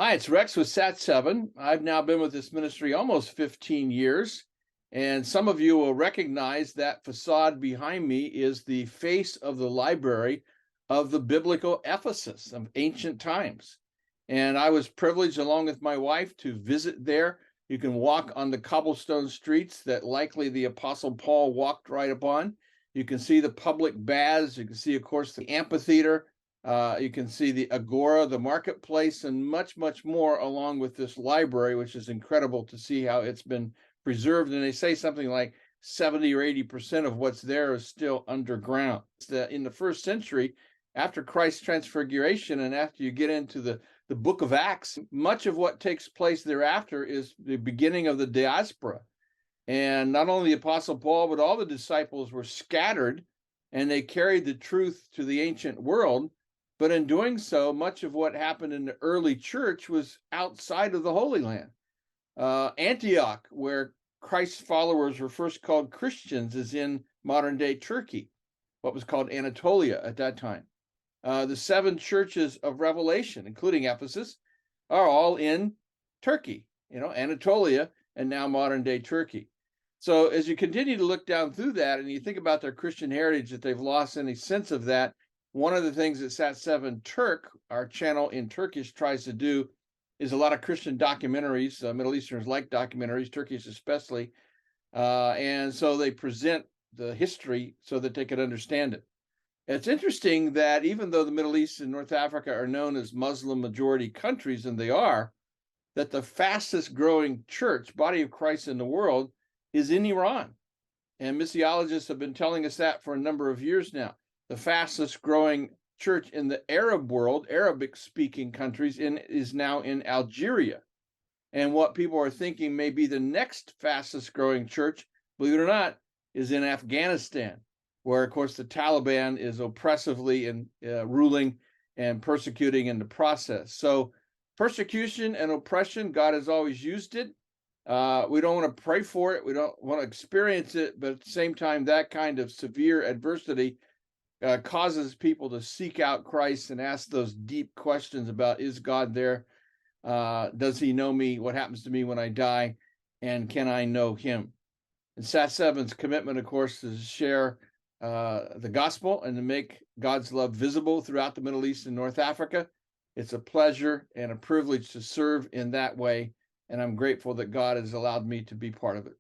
Hi, it's Rex with Sat7. I've now been with this ministry almost 15 years, and some of you will recognize that facade behind me is the face of the library of the biblical Ephesus of ancient times. And I was privileged, along with my wife, to visit there. You can walk on the cobblestone streets that likely the Apostle Paul walked right upon. You can see the public baths. You can see, of course, the amphitheater. You can see the agora, the marketplace, and much, much more along with this library, which is incredible to see how it's been preserved. And they say something like 70 or 80% of what's there is still underground. In the first century, after Christ's transfiguration and after you get into the book of Acts, much of what takes place thereafter is the beginning of the diaspora. And not only the Apostle Paul, but all the disciples were scattered and they carried the truth to the ancient world. But in doing so, much of what happened in the early church was outside of the Holy Land. Antioch, where Christ's followers were first called Christians, is in modern day Turkey, what was called Anatolia at that time. The seven churches of Revelation, including Ephesus, are all in Turkey, Anatolia, and now modern day Turkey. So as you continue to look down through that and you think about their Christian heritage, that they've lost any sense of that, one of the things that Sat7 Turk, our channel in Turkish, tries to do is a lot of Christian documentaries. Middle Easterners like documentaries, Turkish especially. And so they present the history so that they can understand it. It's interesting that even though the Middle East and North Africa are known as Muslim majority countries, and they are, that the fastest growing church, body of Christ in the world, is in Iran. And missiologists have been telling us that for a number of years now. The fastest growing church in the Arab world, Arabic speaking countries, is now in Algeria. And what people are thinking may be the next fastest growing church, believe it or not, is in Afghanistan, where, of course, the Taliban is oppressively and ruling and persecuting in the process. So persecution and oppression, God has always used it. We don't want to pray for it. We don't want to experience it. But at the same time, that kind of severe adversity causes people to seek out Christ and ask those deep questions about, is God there? Does he know me? What happens to me when I die? And can I know him? And Sat7's commitment, of course, is to share the gospel and to make God's love visible throughout the Middle East and North Africa. It's a pleasure and a privilege to serve in that way. And I'm grateful that God has allowed me to be part of it.